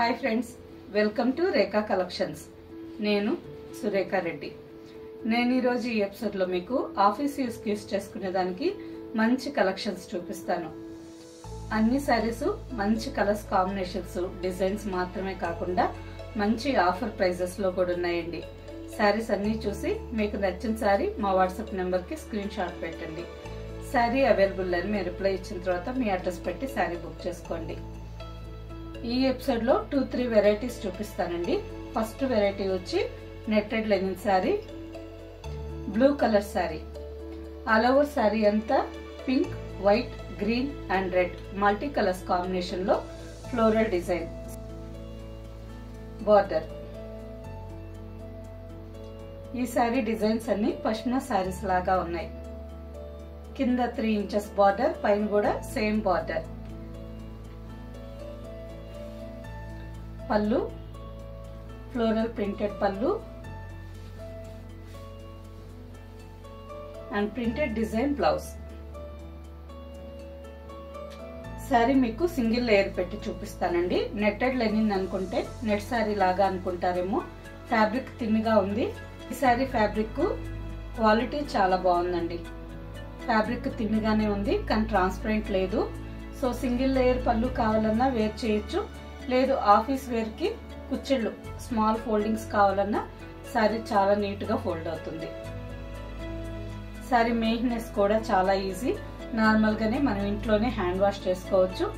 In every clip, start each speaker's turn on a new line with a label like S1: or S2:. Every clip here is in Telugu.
S1: Hi friends, welcome to Rekha collections. నేను సురేఖా రెడ్డి. నేను ఈరోజు ఈ ఎపిసోడ్లో మీకు ఆఫీస్ యూస్కి యూస్ చేసుకునేదానికి మంచి కలెక్షన్స్ చూపిస్తాను. అన్ని శారీస్ మంచి కలర్స్ కాంబినేషన్స్, డిజైన్స్ మాత్రమే కాకుండా మంచి ఆఫర్ ప్రైజెస్లో కూడా ఉన్నాయండి. శారీస్ అన్నీ చూసి మీకు నచ్చిన శారీ మా వాట్సాప్ నెంబర్కి స్క్రీన్ షాట్ పెట్టండి. శారీ అవైలబుల్ అని మీరు రిప్లై ఇచ్చిన తర్వాత మీ అడ్రస్ పెట్టి శారీ బుక్ చేసుకోండి. ఈ ఎపిసోడ్లో 2-3 వెరైటీస్ చూపిస్తానండి. ఫస్ట్ వెరైటీ వచ్చి netted linen sari, blue colour sari. All over sari అంతా pink, white, green and red multi colours combination లో ఫ్లోరల్ డిజైన్. బార్డర్. ఈ శారీ డిజైన్స్ అన్ని పష్మినా శారీస్ లాగా ఉన్నాయి. కింద 3 ఇంచెస్ బార్డర్, పైన కూడా సేమ్ బార్డర్. పళ్ళు floral printed pallu and printed design blouse. Sari మీకు సింగిల్ లేయర్ పెట్టి చూపిస్తానండి. నెట్టెడ్ లెనిన్ అనుకుంటే నెట్ శారీ లాగా అనుకుంటారేమో. ఫ్యాబ్రిక్ థిన్గా ఉంది. ఈ శారీ ఫ్యాబ్రిక్ క్వాలిటీ చాలా బాగుందండి. ఫ్యాబ్రిక్ థిన్గానే ఉంది కానీ ట్రాన్స్పరెంట్ లేదు. సో సింగిల్ లేయర్ పళ్ళు కావాలన్నా వేర్ చేయొచ్చు, లేదు ఆఫీస్ వేర్ కి కుచ్చిళ్ళు స్మాల్ ఫోల్డింగ్స్ కావాలన్నా శారీ చాలా నీట్ గా ఫోల్డ్ అవుతుంది. శారీ మెయింటెనెన్స్ కూడా చాలా ఈజీ. నార్మల్ గానే మనం ఇంట్లోనే హ్యాండ్ వాష్ చేసుకోవచ్చు.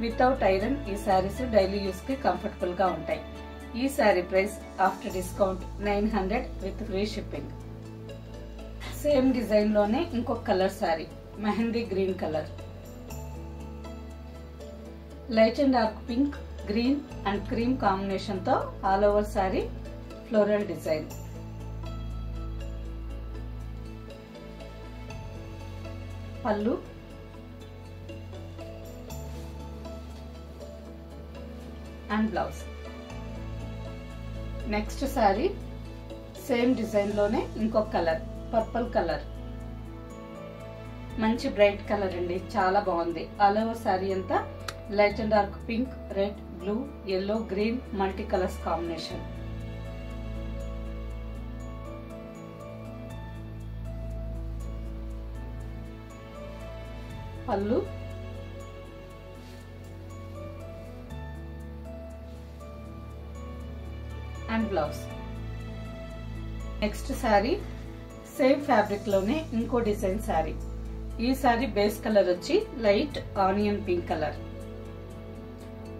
S1: వితౌట్ ఐరన్ ఈ శారీస్ డైలీ యూస్ కి కంఫర్టబుల్ గా ఉంటాయి. ఈ sari price after discount 900 with free shipping. Same design లోనే ఇంకొక colour sari, mehndi green colour. Light and dark pink, green and cream combination తో all over sari floral design. Pallu and blouse. Next sari same design లోనే ఇంకొక కలర్, పర్పుల్ కలర్. మంచి బ్రైట్ కలర్ అండి, చాలా బాగుంది. ఆల్ ఓవర్ శారీ అంతా light and dark pink, red, blue, yellow, green multi colours combination. Pallu and blouse. Next sari same fabric లోనే ఇంకో డిజైన్ శారీ. ఈ శారీ బేస్ కలర్ వచ్చి light onion pink colour.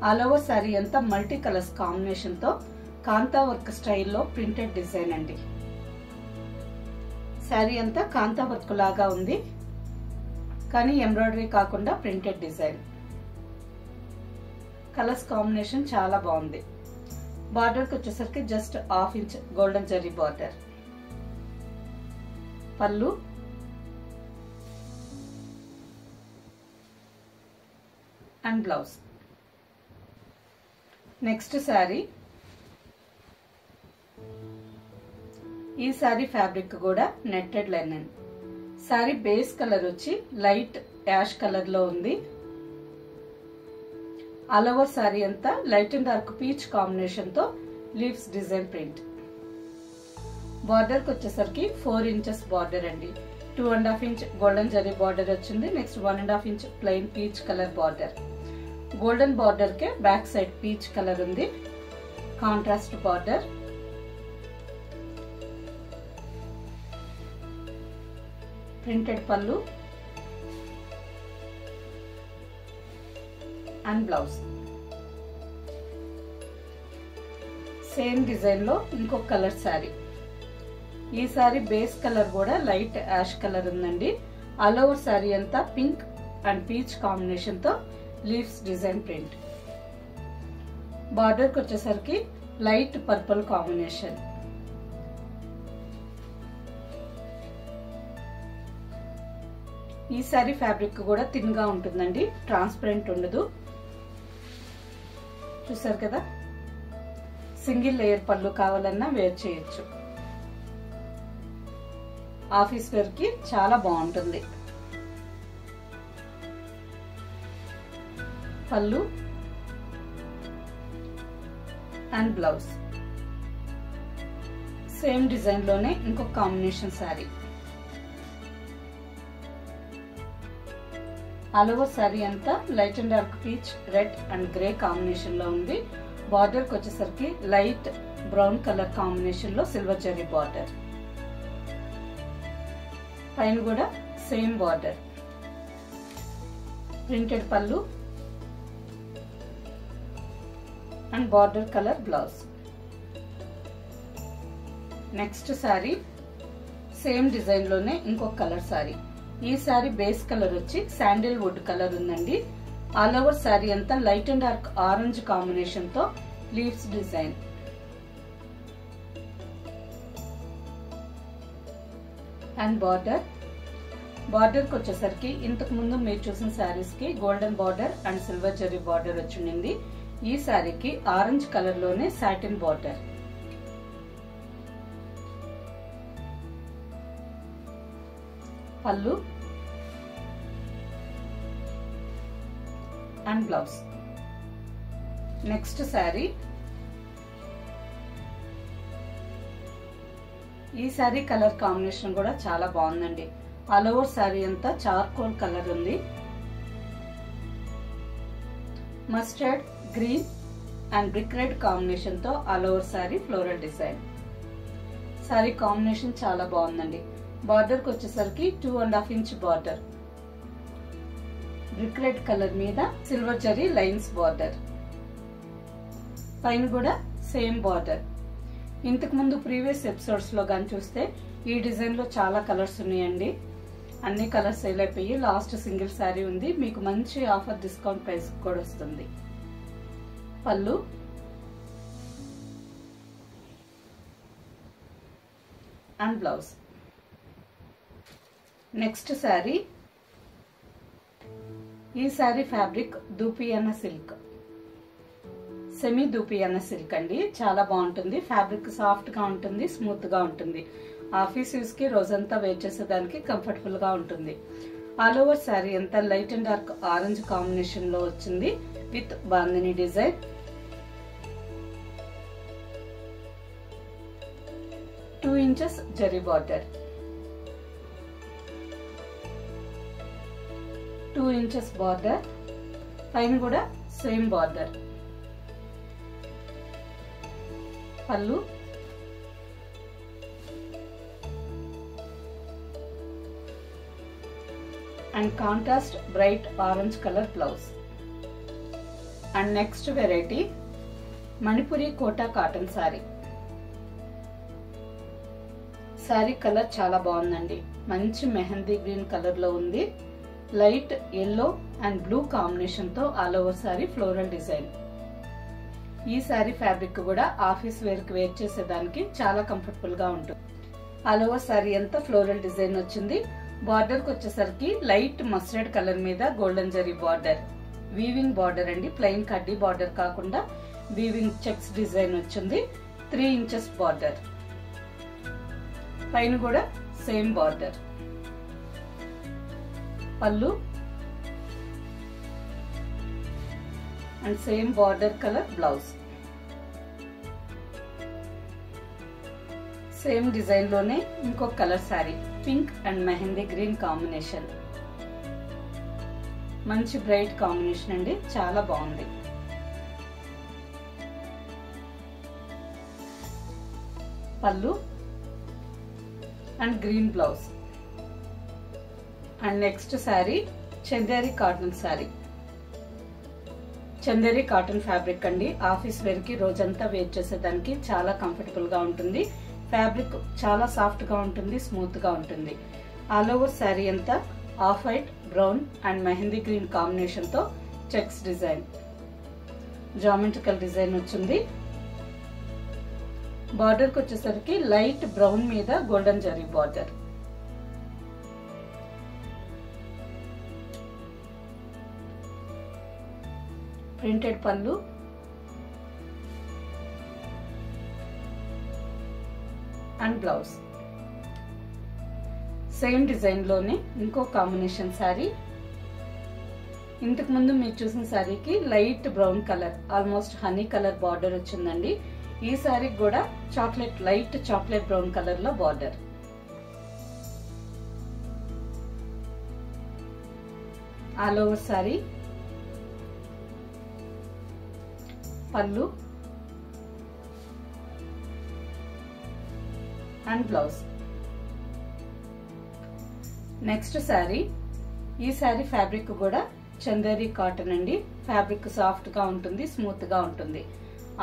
S1: All over sari అంతా మల్టీ కలర్స్ కాంబినేషన్ తో కాంతా వర్క్ స్టైల్లో ప్రింటెడ్ డిజైన్ అండి. శారీ అంతా కాంతా వర్క్ లాగా ఉంది కానీ ఎంబ్రాయిడరీ కాకుండా ప్రింటెడ్ డిజైన్. కలర్స్ కాంబినేషన్ చాలా బాగుంది. బార్డర్ కి వచ్చేసరికి just 1/2 inch golden zari border. Pallu and blouse. Next sari. ఈ శారీ ఫ్యాబ్రిక్ కూడా netted linen. Sari base colour వచ్చి లైట్ యాష్ కలర్ లో ఉంది. ఆల్ ఓవర్ శారీ అంతా light and dark peach combination తో లీవ్స్ డిజైన్ ప్రింట్. బార్డర్ కి వచ్చేసరికి 4 ఇంచెస్ బార్డర్ అండి. 2.5 ఇంచ్ గోల్డెన్ జరీ బార్డర్ వచ్చింది. Next 1.5 inch plain peach colour border. Golden border కే బ్యాక్ సైడ్ పీచ్ కలర్ ఉంది. Contrast border. Printed pallu and blouse. Same design లో ఇంకొక కలర్ శారీ. ఈ శారీ బేస్ కలర్ కూడా లైట్ యాష్ కలర్ ఉందండి. ఆల్ ఓవర్ శారీ అంతా పింక్ అండ్ పీచ్ కాంబినేషన్ తో లీవ్స్ డిజైన్ ప్రింట్. బార్డర్ కి వచ్చేసరికి లైట్ పర్పుల్ కాంబినేషన్. ఈ శారీ ఫ్యాబ్రిక్ కూడా థిన్ గా ఉంటుందండి, ట్రాన్స్పరెంట్ ఉండదు. చూసారు కదా, సింగిల్ లేయర్ పళ్ళు కావాలన్నా వేర్ చేయొచ్చు. ఆఫీస్ వేర్ కి చాలా బాగుంటుంది. పళ్ళు అండ్ బ్లౌజ్. సేమ్ డిజైన్ లోనే ఇంకొక combination sari. All over sari అంతా light and dark peach, red and grey combination లో ఉంది. బార్డర్ కి వచ్చేసరికి లైట్ బ్రౌన్ కలర్ కాంబినేషన్ లో సిల్వర్ జరీ బార్డర్. పైన కూడా same border. Printed pallu and border colour blouse. Next sari same design లోనే ఇంకొక కలర్ శారీ. ఈ శారీ బేస్ కలర్ వచ్చి శాండిల్ వుడ్ కలర్ ఉందండి. ఆల్ ఓవర్ శారీ అంతా light and dark orange combination తో లీవ్స్ డిజైన్. అండ్ బార్డర్ కి వచ్చేసరికి ఇంతకు ముందు మీరు చూసిన శారీస్ కి golden border and silver zari border వచ్చింది. ఈ శారీకి ఆరెంజ్ కలర్ లోనే satin border. Pallu and blouse. Next sari. ఈ శారీ కలర్ కాంబినేషన్ కూడా చాలా బాగుందండి. ఆల్ ఓవర్ శారీ అంతా చార్కోల్ కలర్ ఉంది. Mustard green and brick red combination తో all over sari floral design. Sari combination చాలా బాగుందండి. బార్డర్ కి వచ్చేసరికి 2.5 inch border. Brick red colour మీద సిల్వర్ జరీ లైన్స్ బార్డర్. పైన కూడా సేమ్ బార్డర్. ఇంతకు ముందు ప్రీవియస్ ఎపిసోడ్స్ లో గాని చూస్తే ఈ డిజైన్ లో చాలా కలర్స్ ఉన్నాయండి. అన్ని కలర్స్ సేల్ అయిపోయి లాస్ట్ సింగిల్ శారీ ఉంది. మీకు మంచి ఆఫర్ డిస్కౌంట్ ప్రైస్ కూడా వస్తుంది. పళ్ళు అండ్ బ్లౌజ్. నెక్స్ట్ శారీ. ఈ sari fabric dupion silk, semi dupion silk అండి. చాలా బాగుంటుంది. ఫ్యాబ్రిక్ సాఫ్ట్ గా ఉంటుంది, స్మూత్ గా ఉంటుంది. ఆఫీస్ యూస్ కి రోజంతా వేర్ చేసేదానికి కంఫర్టబుల్ గా ఉంటుంది. ఆల్ ఓవర్ శారీ అంతా light and dark orange combination లో వచ్చింది with bandhani design. Two inches zari border. 2 inches border. పైన కూడా same border. Pallu and contrast bright orange colour blouse. And next variety Manipuri Kota cotton sari. Sari colour చాలా బాగుందండి. మంచి మెహందీ గ్రీన్ కలర్ లో ఉంది. Light yellow and blue combination తో all over sari floral design. ఈ శారీ ఫ్యాబ్రిక్ కూడా ఆఫీస్ వేర్ కి వేర్ చేసేదానికి చాలా కంఫర్టబుల్ గా ఉంటుంది. ఆల్ ఓవర్ శారీ అంతా ఫ్లోరల్ డిజైన్ వచ్చింది. బార్డర్ కి వచ్చేసరికి లైట్ మస్టర్డ్ కలర్ మీద golden zari border. Weaving border అండి. ప్లెయిన్ కడ్డీ బార్డర్ కాకుండా వీవింగ్ చెక్స్ డిజైన్ వచ్చింది. 3 ఇంచెస్ బార్డర్. పైన కూడా same border. Pallu and same border colour blouse. Same design లోనే ఇంకొక colour sari. Pink and mehndi green combination. మంచి బ్రైట్ కాంబినేషన్ అండి. చాలా బాగుంది. పళ్ళు and green blouse. And next sari Chanderi cotton sari. Chanderi cotton fabric అండి. ఆఫీస్ వేర్ కి రోజంతా వేర్ చేసేదానికి చాలా కంఫర్టబుల్ గా ఉంటుంది. ఫ్యాబ్రిక్ చాలా సాఫ్ట్ గా ఉంటుంది, స్మూత్ గా ఉంటుంది. ఆల్ ఓవర్ శారీ అంతా off white, brown and mehndi green combination తో చెక్స్ డిజైన్, జామెట్రికల్ డిజైన్ వచ్చింది. బార్డర్ కి వచ్చేసరికి లైట్ బ్రౌన్ మీద golden zari border. Printed pallu and blouse. Same design లోనే ఇంకో కాంబినేషన్ శారీ. ఇంతకు ముందు మీరు చూసిన శారీకి light brown colour, almost honey colour border వచ్చిందండి. ఈ శారీకి కూడా లైట్ చాక్లెట్ బ్రౌన్ కలర్ లో బార్డర్. ఆల్ ఓవర్ శారీ, పళ్ళు అండ్ బ్లౌజ్. నెక్స్ట్ శారీ, ఈ శారీ ఫ్యాబ్రిక్ కూడా చందేరి కాటన్ అండి. ఫ్యాబ్రిక్ సాఫ్ట్ గా ఉంటుంది, స్మూత్ గా ఉంటుంది.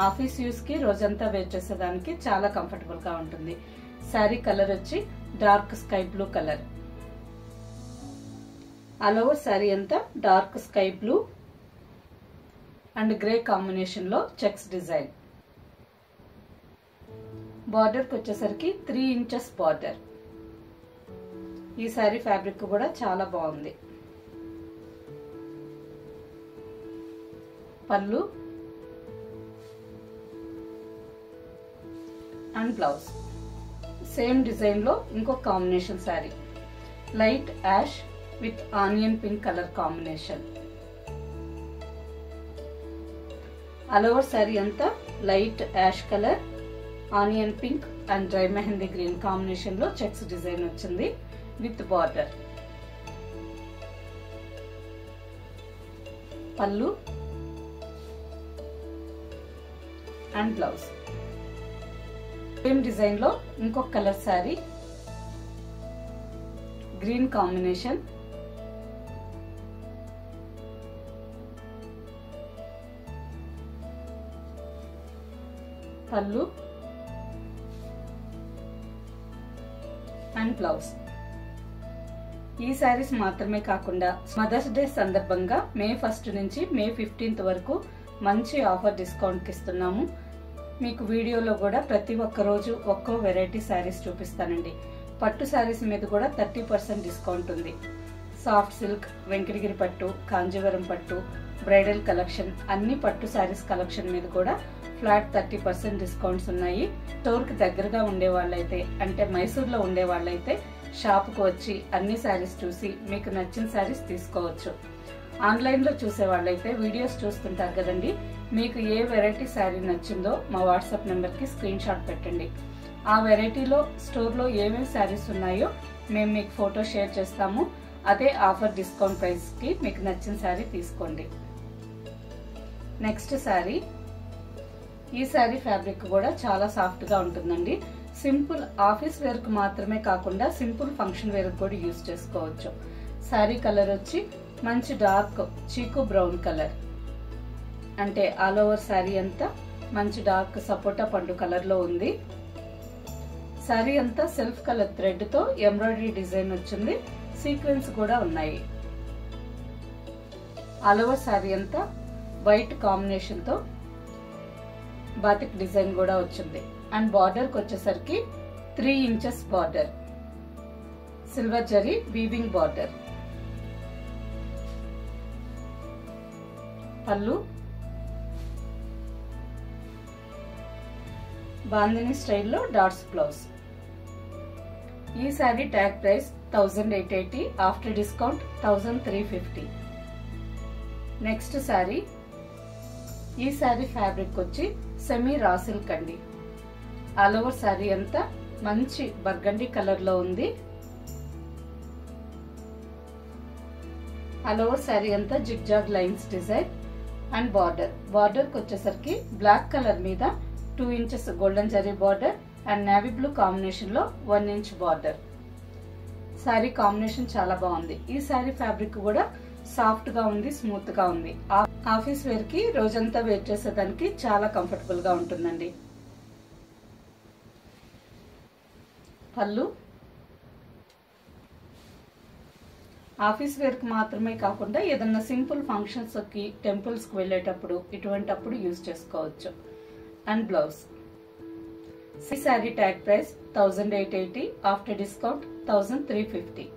S1: ఆఫీస్ యూస్ కి రోజంతా వేర్ చేసేదానికి చాలా కంఫర్టబుల్ గా ఉంటుంది. శారీ కలర్ వచ్చి dark sky blue colour. All over sari అంతా dark sky blue and grey combination లో చెక్స్ డిజైన్. బార్డర్ కి వచ్చేసరికి 3 ఇంచెస్ బార్డర్. ఈ శారీ ఫ్యాబ్రిక్ కూడా చాలా బాగుంది. పళ్ళు అండ్ బ్లౌజ్. సేమ్ డిజైన్ లో ఇంకొక combination sari, light ash with onion pink colour combination. All over sari అంతా light ash colour, onion pink and dry mehndi green combination లో చెక్స్ డిజైన్ వచ్చింది with border. Pallu and blouse. Same design లో ఇంకొక colour sari, green combination. Pallu and blouse. ఈ శారీస్ మాత్రమే కాకుండా మదర్స్ డే సందర్భంగా మే 1 నుంచి మే 15 వరకు మంచి ఆఫర్ డిస్కౌంట్ కి ఇస్తున్నాము. మీకు వీడియోలో కూడా ప్రతి ఒక్క రోజు ఒక్కో వెరైటీ శారీస్ చూపిస్తానండి. పట్టు శారీస్ మీద కూడా 30% డిస్కౌంట్ ఉంది. సాఫ్ట్ సిల్క్, వెంకటగిరి పట్టు, కాంజీవరం పట్టు, బ్రైడల్ కలెక్షన్, అన్ని పట్టు శారీస్ కలెక్షన్ మీద కూడా ఫ్లాట్ 30% డిస్కౌంట్స్ ఉన్నాయి. స్టోర్ కి దగ్గరగా ఉండే వాళ్ళైతే, అంటే మైసూర్ లో ఉండే వాళ్ళైతే షాప్ కు వచ్చి అన్ని శారీస్ చూసి మీకు నచ్చిన శారీస్ తీసుకోవచ్చు. ఆన్లైన్ లో చూసే వాళ్ళైతే వీడియోస్ చూస్తుంటారు కదండి, మీకు ఏ వెరైటీ శారీ నచ్చిందో మా వాట్సాప్ నెంబర్ కి స్క్రీన్ షాట్ పెట్టండి. ఆ వెరైటీలో స్టోర్ లో ఏమేమి శారీస్ ఉన్నాయో మేము మీకు ఫోటో షేర్ చేస్తాము. అదే ఆఫర్ డిస్కౌంట్ ప్రైస్ కి మీకు నచ్చిన శారీ తీసుకోండి. నెక్స్ట్ శారీ, ఈ శారీ ఫ్యాబ్రిక్ కూడా చాలా సాఫ్ట్ గా ఉంటుందండి. సింపుల్ ఆఫీస్ వేర్ కు మాత్రమే కాకుండా సింపుల్ ఫంక్షన్ వేర్ కూడా యూజ్ చేసుకోవచ్చు. శారీ కలర్ వచ్చి మంచి డార్క్ చీకు బ్రౌన్ కలర్, అంటే ఆల్ ఓవర్ శారీ అంతా మంచి డార్క్ సపోటా పండు కలర్ లో ఉంది. శారీ అంతా సెల్ఫ్ కలర్ థ్రెడ్ తో ఎంబ్రాయిడరీ డిజైన్ వచ్చింది, సీక్వెన్స్ కూడా ఉన్నాయి. ఆల్ ఓవర్ శారీ అంతా వైట్ కాంబినేషన్ తో బాతిక్ డిజైన్ కూడా వచ్చింది. అండ్ బార్డర్ కి వచ్చేసరికి 3 inches border, silver zari weaving border. పళ్ళు బాందిని స్టైల్లో డాట్స్ బ్లౌజ్. ఈ sari tag price 1880, after discount 1350. Next sari, ఈ శారీ ఫ్యాబ్రిక్ వచ్చి సెమీ రా సిల్క్ అండి. ఆల్ ఓవర్ శారీ అంతా మంచి బర్గండీ కలర్ లో ఉంది. ఆల్ ఓవర్ శారీ అంతా zigzag lines design and border కి వచ్చేసరికి బ్లాక్ కలర్ మీద 2 inches golden zari border and navy blue combination లో 1 ఇంచ్ బార్డర్. శారీ కాంబినేషన్ చాలా బాగుంది. ఈ శారీ ఫ్యాబ్రిక్ కూడా సాఫ్ట్ గా ఉంది, స్మూత్ గా ఉంది. ఆఫీస్ వేర్ కి రోజంతా వేర్ చేసేదానికి చాలా కంఫర్టబుల్ గా ఉంటుందండి. పళ్ళు ఆఫీస్ వేర్ కి మాత్రమే కాకుండా ఏదన్నా సింపుల్ ఫంక్షన్స్ కి, టెంపుల్స్ కి వెళ్ళేటప్పుడు ఇటువంటప్పుడు యూజ్ చేసుకోవచ్చు. And blouse. ఈ sari tag price 1880, after discount 1350.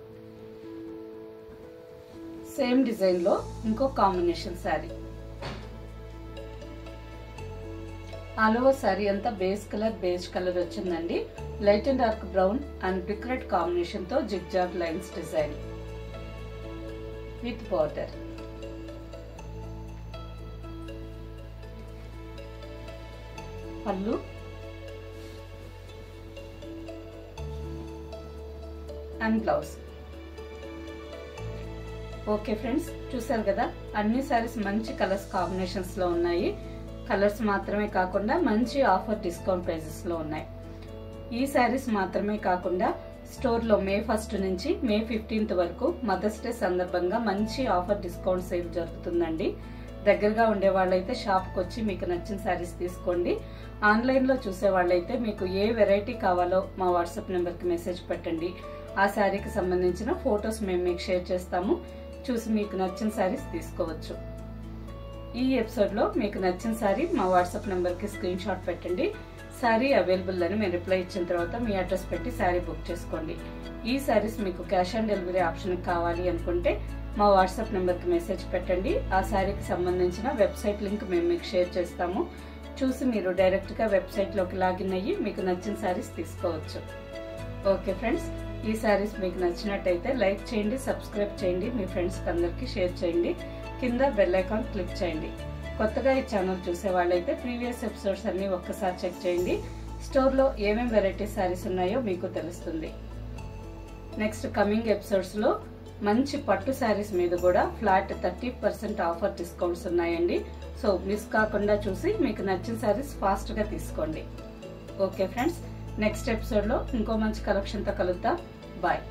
S1: Same design లో ఇంకో combination sari. All over sari అంతా బేస్ కలర్, బేజ్ కలర్ వచ్చిందండి. Light and dark brown and brick red combination తో zigzag lines design with border. Pallu and blouse. Okay friends, చూసారు కదా అన్ని సారీస్ మంచి కలర్స్ కాంబినేషన్స్ లో ఉన్నాయి. కలర్స్ మాత్రమే కాకుండా మంచి ఆఫర్ డిస్కౌంట్ ప్రైజెస్ లో ఉన్నాయి. ఈ సారీస్ మాత్రమే కాకుండా స్టోర్ లో మే 1 నుంచి మే 15 వరకు మదర్స్ డే సందర్భంగా మంచి ఆఫర్ డిస్కౌంట్ సేల్ జరుగుతుందండి. దగ్గరగా ఉండే వాళ్ళైతే షాప్కి వచ్చి మీకు నచ్చిన సారీస్ తీసుకోండి. ఆన్లైన్ లో చూసే వాళ్ళైతే మీకు ఏ వెరైటీ కావాలో మా వాట్సాప్ నెంబర్ కి మెసేజ్ పెట్టండి. ఆ శారీకి సంబంధించిన ఫొటోస్ మేము మీకు షేర్ చేస్తాము. చూసి మీకు నచ్చిన శారీస్ తీసుకోవచ్చు. ఈ ఎపిసోడ్ లో మీకు నచ్చిన శారీ మా వాట్సాప్ నెంబర్ కి స్క్రీన్ షాట్ పెట్టండి. శారీ అవైలబుల్ అని మేము రిప్లై ఇచ్చిన తర్వాత మీ అడ్రస్ పెట్టి శారీ బుక్ చేసుకోండి. ఈ శారీస్ మీకు క్యాష్ ఆన్ డెలివరీ ఆప్షన్ కావాలి అనుకుంటే మా వాట్సాప్ నెంబర్ కి మెసేజ్ పెట్టండి. ఆ శారీకి సంబంధించిన వెబ్సైట్ లింక్ మేము మీకు షేర్ చేస్తాము. చూసి మీరు డైరెక్ట్ గా వెబ్సైట్ లోకి లాగిన్ అయ్యి మీకు నచ్చిన శారీస్ తీసుకోవచ్చు. ఓకే ఫ్రెండ్స్, ఈ శారీస్ మీకు నచ్చినట్టయితే లైక్ చేయండి, సబ్స్క్రైబ్ చేయండి, మీ ఫ్రెండ్స్ అందరికి షేర్ చేయండి. కింద బెల్ ఐకాన్ క్లిక్ చేయండి. కొత్తగా ఈ ఛానల్ చూసే వాళ్ళైతే ప్రీవియస్ ఎపిసోడ్స్ అన్ని ఒక్కసారి చెక్ చేయండి. స్టోర్ లో ఏమేం వెరైటీ శారీస్ ఉన్నాయో మీకు తెలుస్తుంది. నెక్స్ట్ కమింగ్ ఎపిసోడ్స్ లో మంచి పట్టు శారీస్ మీద కూడా ఫ్లాట్ 30% ఆఫర్ డిస్కౌంట్స్ ఉన్నాయండి. సో మిస్ కాకుండా చూసి మీకు నచ్చిన శారీస్ ఫాస్ట్ గా తీసుకోండి. ఓకే ఫ్రెండ్స్, నెక్స్ట్ ఎపిసోడ్ లో ఇంకో మంచి కలెక్షన్ తో కలుద్దాం. బాయ్.